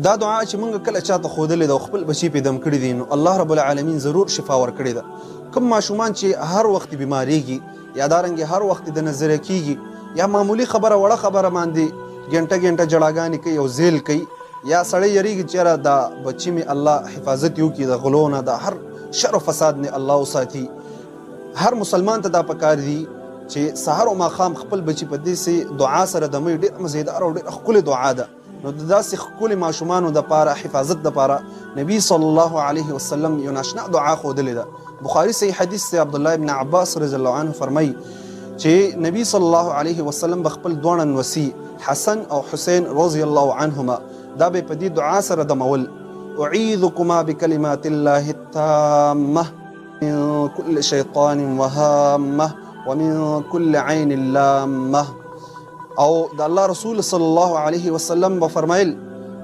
دا دعا چې موږ کله چاته ښودلې ده او خپل بچي پې دم کړي دي نو الله رب العالمین ضرور شفا ورکړې ده. کوم ماشومان چې هر وخت بیماریږي یا دارنګې هر وخت د نظره کیږي یا معمولی خبره وړه خبره باندې ګنټه جړاګانې کوي او زیل کوي یا سړی یریږي چې یاره دا بچي مې الله حفاظت وکړي د غلو نه، د هر شر و فساد نه الله وساتي. هر مسلمان ته دا پکار دي چې سحر او ماښام خپل بچي په دې دعا سره دموي. ډېر مزیدار او ډېر ښکلې دعا ده. نو د داسې ښکلې ماشومانو دپاره حفاظت دپاره نبي صلی الله علیه وسلم یو ناشنا دعا ښودلې ده. بخاري صحیح حدیث دی، عبدالله ابن عباس رضی الله عنه فرمایي چې نبي صلی الله علیه وسلم به خپل دواړه نوسي حسن او حسین رضی الله عنهما دا به په دې دعا سره دمول: اعیذکما بکلمات الله التامه من كل شیطان وهامه ومن كل عین لامه. او د الله رسول صلی الله علیه وسلم به فرمایل